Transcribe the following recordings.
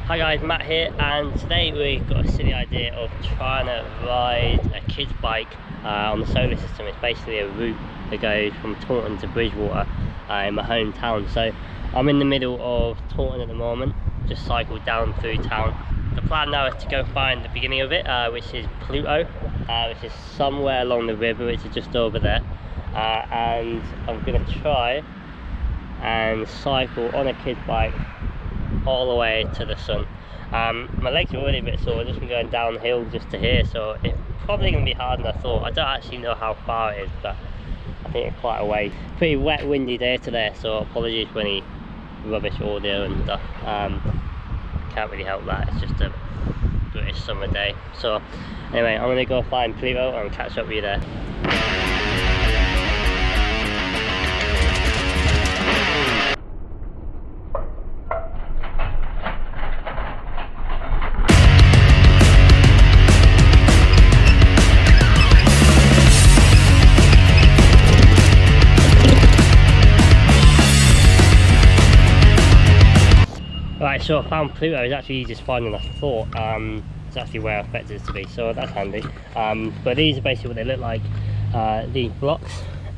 Hi guys, Matt here, and today we've got a silly idea of trying to ride a kid's bike on the solar system. It's basically a route that goes from Taunton to Bridgwater in my hometown. So I'm in the middle of Taunton at the moment, just cycled down through town. The plan now is to go find the beginning of it, which is Pluto, which is somewhere along the river, which is just over there. And I'm going to try and cycle on a kid's bike all the way to the sun. My legs are already a bit sore, I've just been going downhill just to here, so it's probably going to be harder than I thought. I don't actually know how far it is, but I think it's quite a way. Pretty wet, windy day today, so apologies for any rubbish audio and stuff. Can't really help that, it's just a British summer day. So anyway, I'm going to go find Pluto and catch up with you there. Right, so I found Pluto. It's actually easier to find than I thought. It's actually where I expected it to be, so that's handy. But these are basically what they look like, these blocks,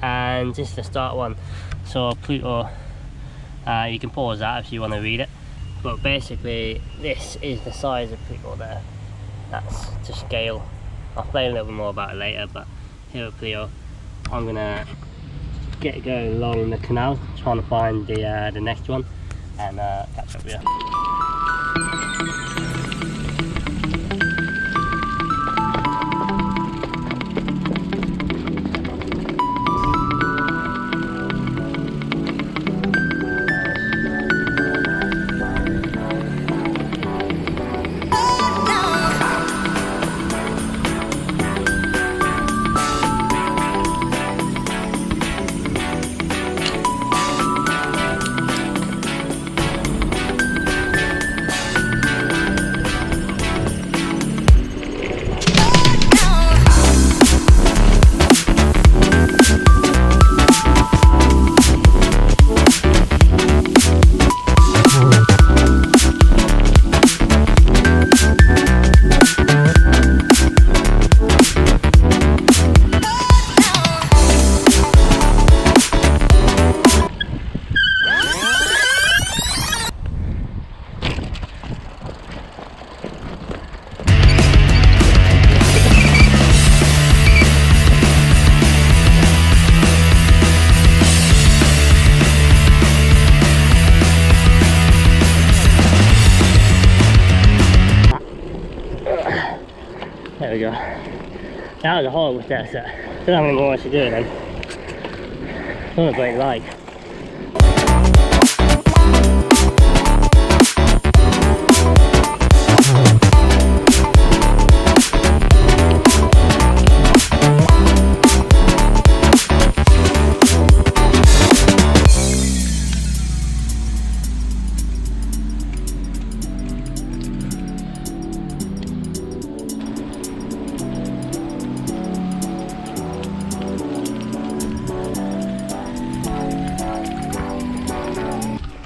and this is the start one. So Pluto, you can pause that if you want to read it, but basically this is the size of Pluto there. That's to scale. I'll explain a little bit more about it later, but here at Pluto, I'm gonna get going along the canal, trying to find the next one, and catch up with you. There we go. That was a horrible step set. Don't have any more to do then. It's not a great light.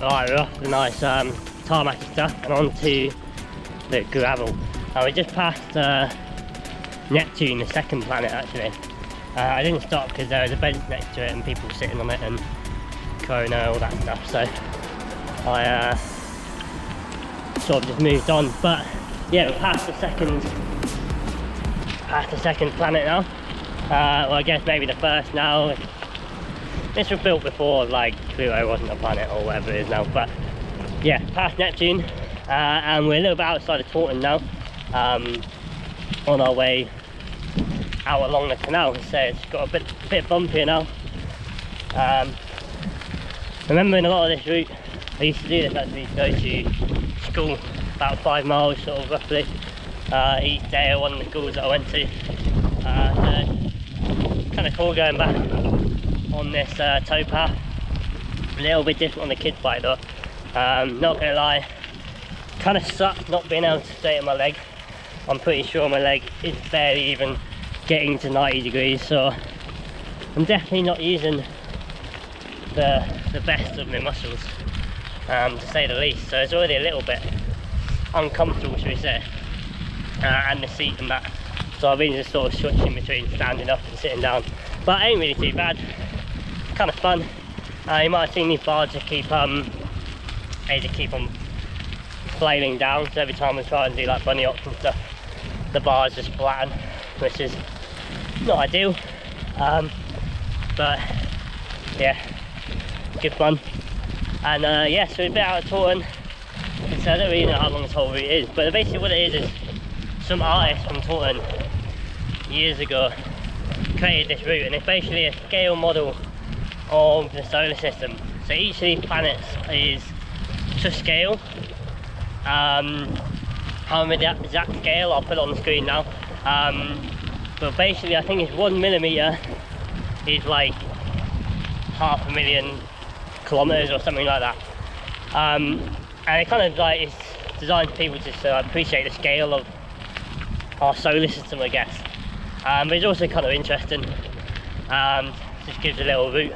Alright, we're off the nice tarmac stuff and onto the gravel. We just passed Neptune, the second planet actually. I didn't stop because there was a bench next to it and people sitting on it and corona, all that stuff, so I sort of just moved on. But yeah, we're past the second planet now. Well, I guess maybe the first now. This was built before, like, Pluto wasn't a planet or whatever it is now, but yeah, past Neptune, and we're a little bit outside of Taunton now, on our way out along the canal. So it's got a bit bumpier now. Remembering a lot of this route, I used to do this actually to go to school, about 5 miles sort of roughly, each day at one of the schools that I went to. So kind of cool going back on this towpath. A little bit different on the kids bike though. Not gonna lie, kind of sucks not being able to straighten my leg. I'm pretty sure my leg is barely even getting to 90 degrees, so I'm definitely not using the best of my muscles, to say the least. So it's already a little bit uncomfortable, should we say, and the seat and that. So I've been just sort of switching between standing up and sitting down, but it ain't really too bad. Kind of fun. You might have seen these bars just keep on flailing down, so every time I try and do like bunny hops and stuff, the bars just flatten, which is not ideal, but yeah, good fun. And yeah, so we're a bit out of Taunton, so I don't really know how long this whole route is, but basically what it is some artist from Taunton years ago created this route, and it's basically a scale model of the solar system. So each of these planets is to scale. I'm with the exact scale, I'll put it on the screen now. But basically I think it's 1 millimeter is like 500,000 kilometers or something like that. And it kind of like is designed for people to appreciate the scale of our solar system, I guess. But it's also kind of interesting. Just gives a little route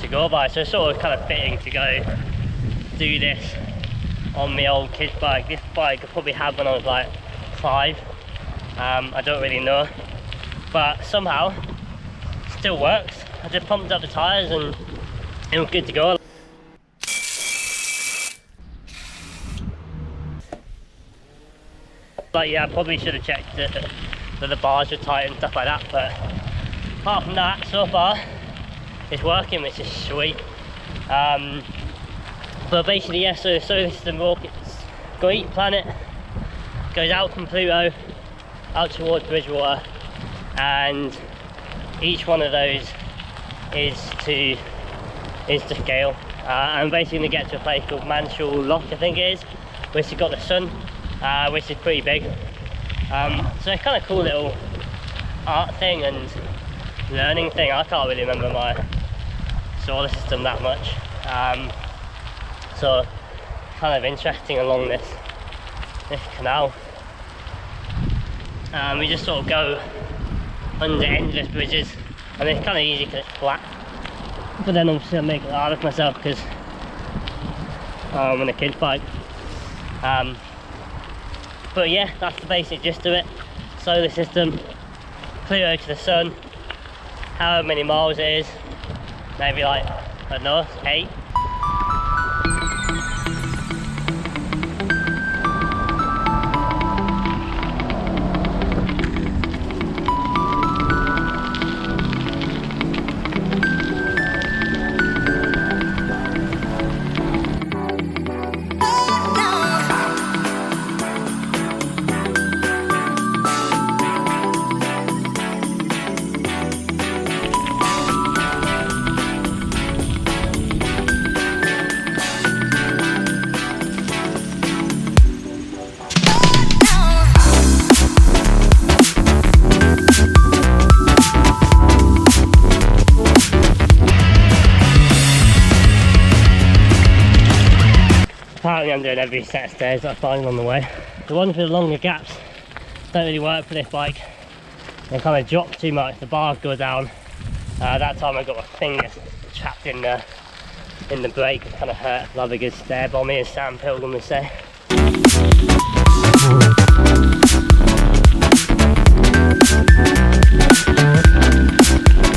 to go by, so it's sort of kind of fitting to go do this on my old kid's bike. This bike I probably had when I was like 5. I don't really know, but somehow it still works. I just pumped up the tyres and it was good to go. But yeah, I probably should have checked that the bars were tight and stuff like that, but apart from that, so far it's working, which is sweet. But basically, yeah, so the solar system rockets got each planet, goes out from Pluto, out towards Bridgwater, and each one of those is to scale. And basically going to get to a place called Manshall Lock, I think it is, which has got the sun, which is pretty big. So it's kind of cool little art thing and learning thing. I can't really remember my solar system that much. So kind of interesting along this canal. We just sort of go under endless bridges, and it's kind of easy because it's flat. But then obviously I make it hard of myself because I'm on a kid's bike. But yeah, that's the basic gist of it. Solar system, Pluto to the sun, however many miles it is, maybe like, I don't know, 8. Apparently I'm doing every set of stairs that I find on the way. The ones with the longer gaps don't really work for this bike. They kind of drop too much, the bars go down. That time I got my fingers trapped in the brake, it kind of hurt. Love a good stair bommy, as Sam Pilgrim would say.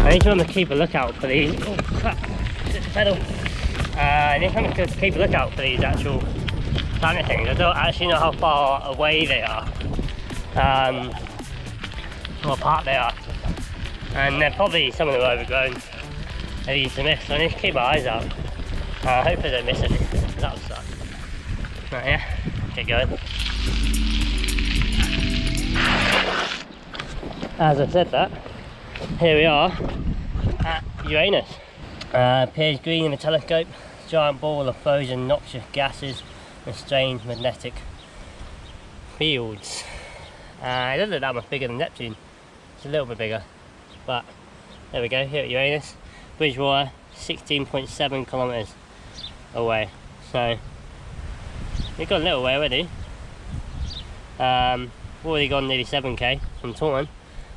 I need to remember to keep a lookout for these. Oh crap, hit the pedal. I need to keep a lookout for these actual planet things. I don't actually know how far away they are, or apart they are, and they're probably, some of them are overgrown, they're easy to miss, so I need to keep my eyes out. Hopefully I don't miss anything, that would suck. But yeah, get going. As I said that, here we are at Uranus. Appears green in the telescope, giant ball of frozen noxious gases and strange magnetic fields. It doesn't look that much bigger than Neptune, it's a little bit bigger, but there we go, here at Uranus. Bridgwater, 16.7 kilometers away, so we've got a little way already. Already gone nearly 7k from Taunton,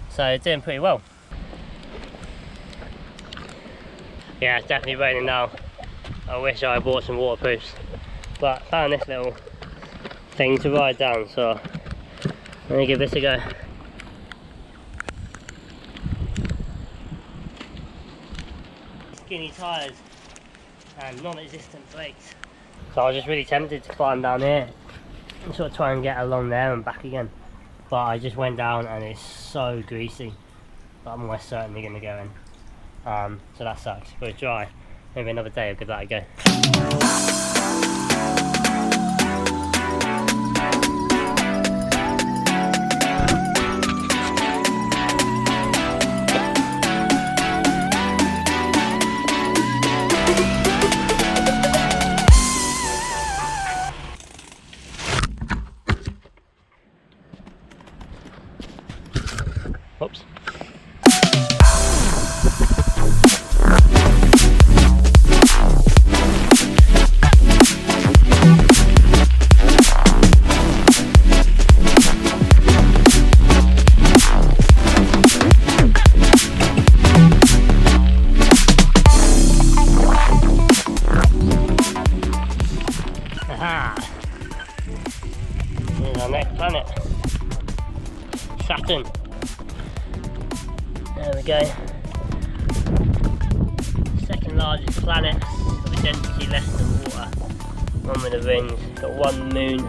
so it's doing pretty well. Yeah, it's definitely raining now. I wish I bought some waterproofs, but found this little thing to ride down, so let me give this a go. Skinny tyres and non-existent brakes. So I was just really tempted to climb down here and sort of try and get along there and back again. But I just went down and it's so greasy. But I'm almost certainly going to go in. So that sucks. But it's dry. Maybe another day I'll give that a go. Whoops. Aha! Here's our next planet. Saturn. There we go. Second largest planet, with a density less than water. One with the rings, got one moon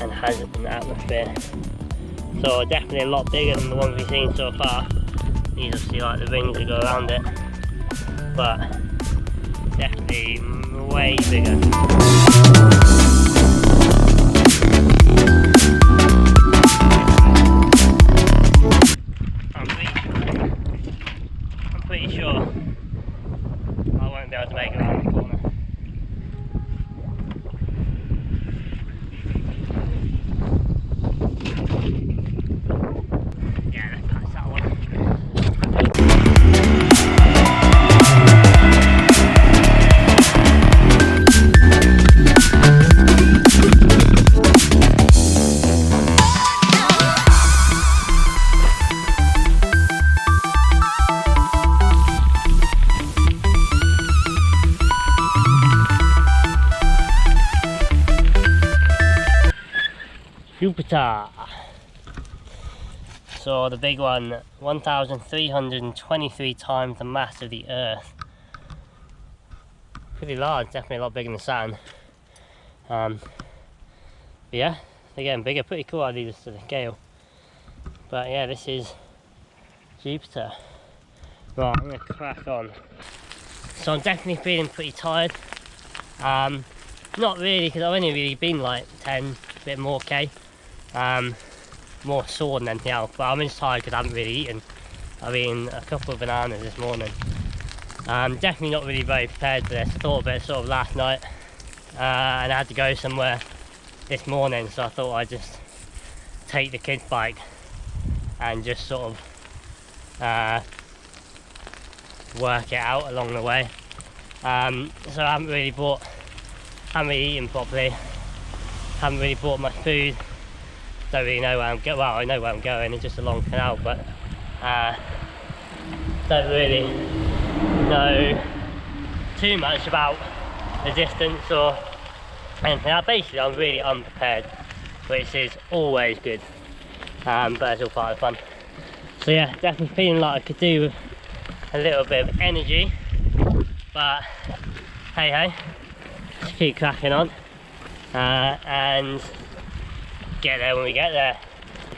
and has an atmosphere. So definitely a lot bigger than the ones we've seen so far. These obviously like the rings that go around it, but definitely way bigger. I'm pretty sure I won't be able to make it around the corner. Yeah, let's pass that one. Jupiter. So the big one, 1,323 times the mass of the Earth. Pretty large, definitely a lot bigger than Saturn. But yeah, they're getting bigger. Pretty cool how these are to the scale. But yeah, this is Jupiter. Right, I'm gonna crack on. So I'm definitely feeling pretty tired. Not really, because I've only really been like 10, a bit more K. More sore than anything else, but I'm just tired because I haven't really eaten. I've eaten a couple of bananas this morning. Definitely not really very prepared for this. I thought of it sort of last night, and I had to go somewhere this morning, so I thought I'd just take the kids' bike and just sort of work it out along the way. So I haven't really eaten properly, haven't really bought much food. Don't really know where I'm going. Well, I know where I'm going, it's just a long canal, but don't really know too much about the distance or anything. Basically, I'm really unprepared, which is always good, but it's all part of the fun. So yeah, definitely feeling like I could do with a little bit of energy, but hey hey, just keep cracking on and get there when we get there.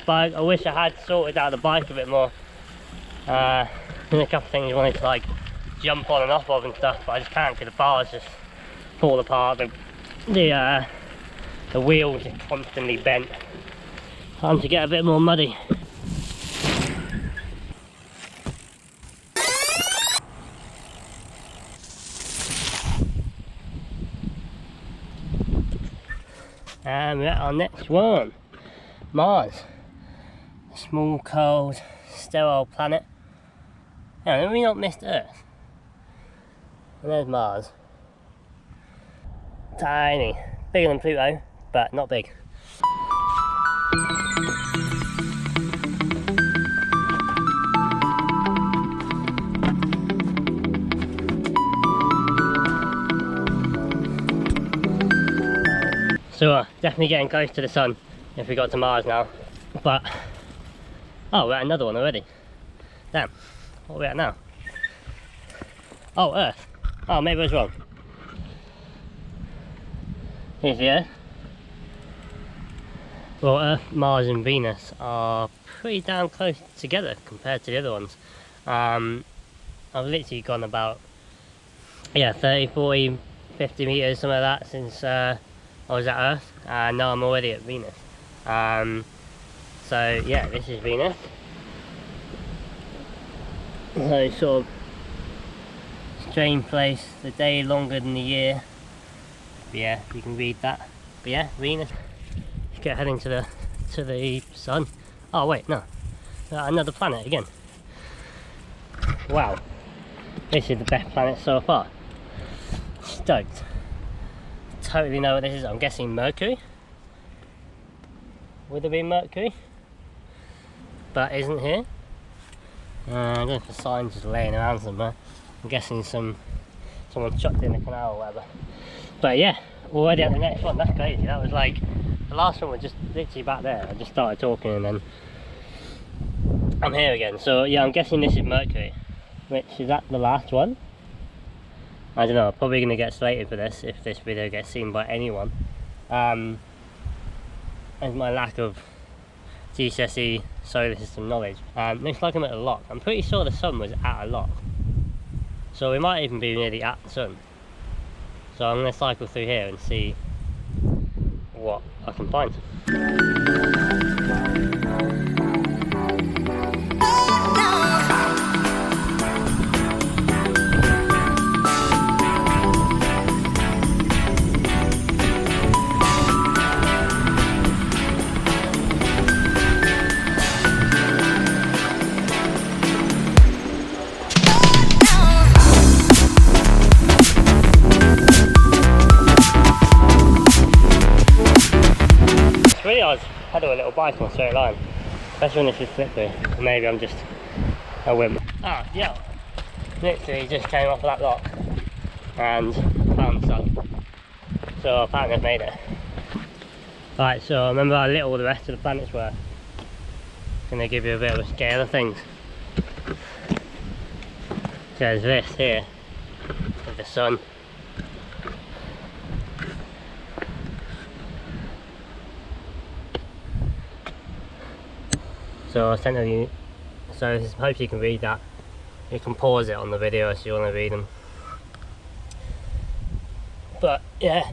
But I wish I had sorted out the bike a bit more. There's a couple of things I wanted to like jump on and off of and stuff, but I just can't because the bars just fall apart. The wheels are constantly bent. Time to get a bit more muddy. And we're at our next one, Mars. A small, cold, sterile planet. Yeah, have we not missed Earth? And there's Mars. Tiny. Bigger than Pluto, but not big. So definitely getting close to the sun if we got to Mars now. But oh, we're at another one already. Damn, what are we at now? Oh, Earth. Oh, maybe I was wrong. Here's the Earth. Well, Earth, Mars and Venus are pretty damn close together compared to the other ones. I've literally gone about, yeah, 30, 40, 50 meters, something like that, since I was at Earth, and now I'm already at Venus. So yeah, this is Venus. So sort of strange place, the day longer than the year. But yeah, you can read that. But yeah, Venus. Let's get heading to the sun. Oh wait, no, another planet again. Wow, this is the best planet so far. Stoked. Totally know what this is. I'm guessing Mercury. Would it be Mercury? But isn't here. I don't know if the sign's just laying around somewhere. I'm guessing someone chucked in the canal or whatever. But yeah, already at the next one. That's crazy. That was like, the last one was just literally back there. I just started talking and then I'm here again. So yeah, I'm guessing this is Mercury. Which, is that the last one? I don't know, I'm probably going to get slated for this if this video gets seen by anyone. As my lack of GCSE solar system knowledge. Looks like I'm at a lock. I'm pretty sure the sun was at a lock. So we might even be nearly at the sun. So I'm going to cycle through here and see what I can find. I was pedal a little bike on a straight line, especially when it's just slippery. Maybe I'm just a wimp. Oh yeah, literally just came off of that lock and found the sun. So apparently I've made it. Right, so remember how little the rest of the planets were. Going to give you a bit of a scale of things. So there's this here with the sun. So essentially, so hopefully you can read that. You can pause it on the video if you want to read them. But yeah,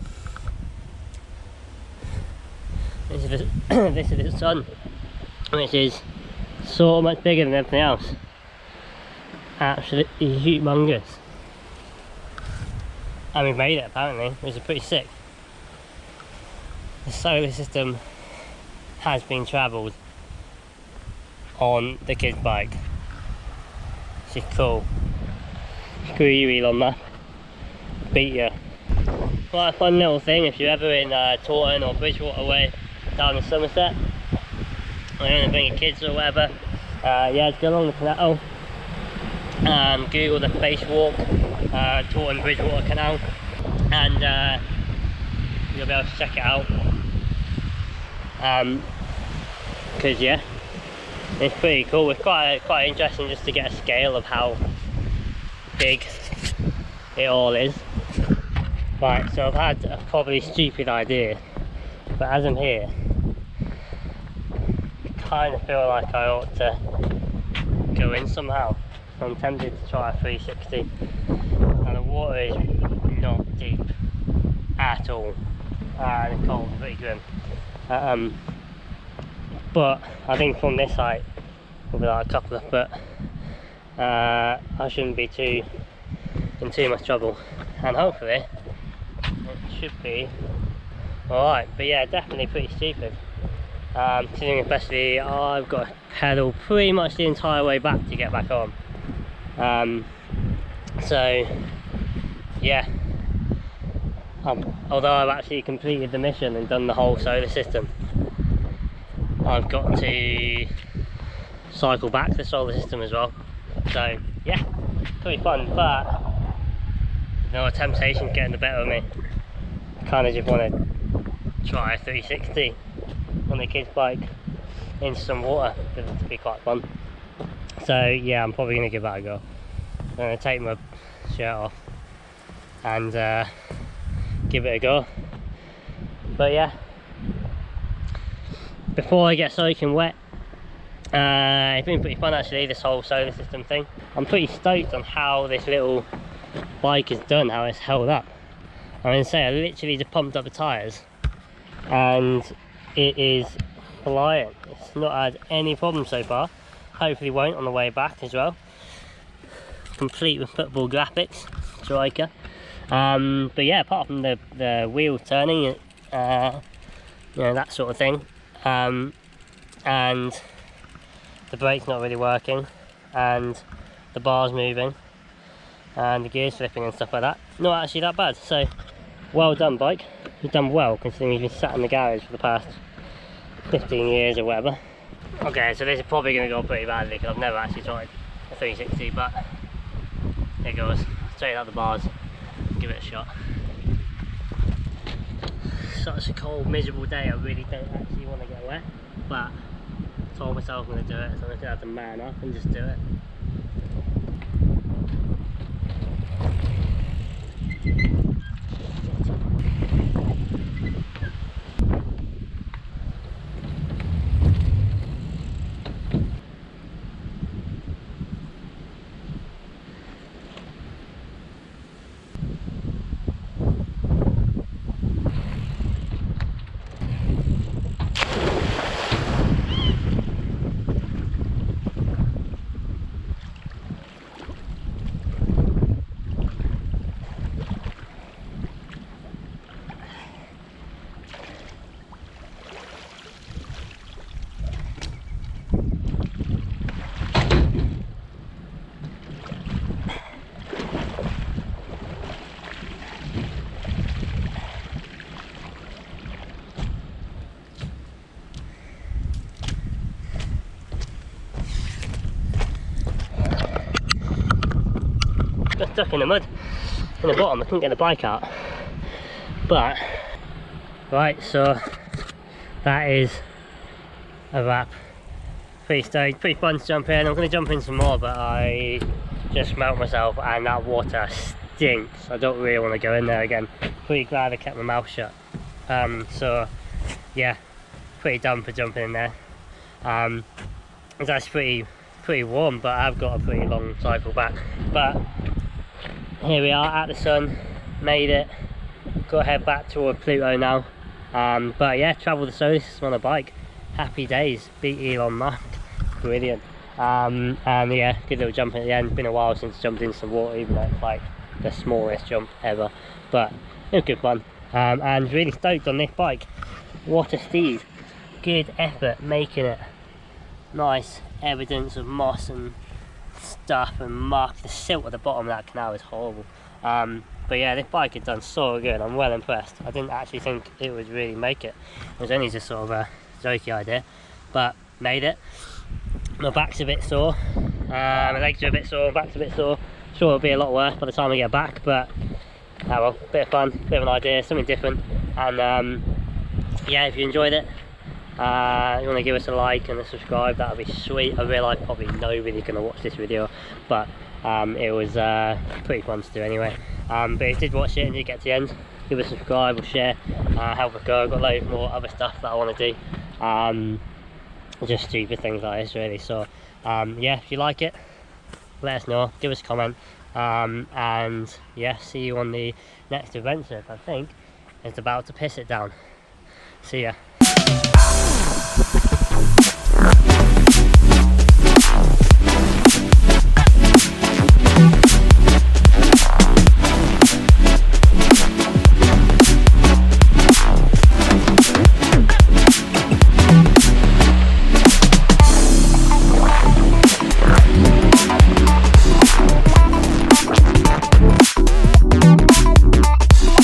this is the sun, which is so much bigger than everything else. Absolutely humongous. And we've made it apparently, which is pretty sick. The solar system has been travelled on the kids' bike. Which is cool. Screw you, Elon Musk. Beat you. Quite a fun little thing if you're ever in Taunton or Bridgwater way down in Somerset. Or you want to bring your kids or whatever. Yeah, just go along the canal. Google the spacewalk, Taunton Bridgwater canal, and you'll be able to check it out. Because yeah, it's pretty cool. It's quite interesting just to get a scale of how big it all is. Right, so I've had a probably stupid idea, but as I'm here, I kind of feel like I ought to go in somehow. I'm tempted to try a 360, and the water is not deep at all, and the cold is pretty grim. But I think from this height, will be like a couple of foot. I shouldn't be in too much trouble, and hopefully it should be alright. But yeah, definitely pretty stupid. Considering especially I've got to pedal pretty much the entire way back to get back on. So yeah, although I've actually completed the mission and done the whole solar system, I've got to cycle back to the solar system as well. So yeah, pretty fun, but you know, temptation's getting the better of me. I kind of just want to try a 360 on the kids bike into some water. It would be quite fun. So yeah, I'm probably going to give that a go. I'm going to take my shirt off and give it a go. But yeah, before I get soaking wet, it's been pretty fun actually, this whole solar system thing. I'm pretty stoked on how this little bike is done, how it's held up. I'm going to say I literally just pumped up the tyres and it is flying. It's not had any problems so far. Hopefully won't on the way back as well. Complete with football graphics, striker. But yeah, apart from the wheels turning, you know, that sort of thing, and the brake's not really working, and the bar's moving, and the gears flipping and stuff like that. Not actually that bad. So well done, bike. You've done well considering you've been sat in the garage for the past 15 years or whatever. Okay, so this is probably going to go pretty badly because I've never actually tried a 360, but here it goes. Straight out the bars, give it a shot. Such a cold, miserable day. I really don't actually want to get wet, but I told myself I'm going to do it, so I'm going to have to man up and just do it. Got stuck in the mud in the bottom. I couldn't get the bike out, but right, so that is a wrap. Pretty stoked, pretty fun to jump in. I'm going to jump in some more, but I just smelt myself and that water stinks. I don't really want to go in there again. Pretty glad I kept my mouth shut. So yeah, pretty dumb for jumping in there. It's actually pretty warm, but I've got a pretty long cycle back. But here we are at the sun, made it. Got to head back toward Pluto now. But yeah, travel the solar system on a bike. Happy days, beat Elon Musk, brilliant. And yeah, good little jump at the end. Been a while since I jumped in some water, even though it's like the smallest jump ever. But it was good fun, and really stoked on this bike. What a steed, good effort making it. Nice evidence of moss and stuff and muck. The silt at the bottom of that canal is horrible. But yeah, this bike had done so good. I'm well impressed. I didn't actually think it would really make it. It was only just sort of a jokey idea, but made it. My back's a bit sore, my legs are a bit sore, my back's a bit sore. Sure it'll be a lot worse by the time I get back, but oh well, bit of fun, bit of an idea, something different. And yeah, if you enjoyed it, you want to give us a like and a subscribe, that would be sweet. I realise probably nobody's going to watch this video, but it was pretty fun to do anyway. But if you did watch it and you get to the end, give us a subscribe or share, help us go. I've got loads more other stuff that I want to do, just stupid things like this really. So yeah, if you like it, let us know, give us a comment, and yeah, see you on the next adventure. I think it's about to piss it down. See ya.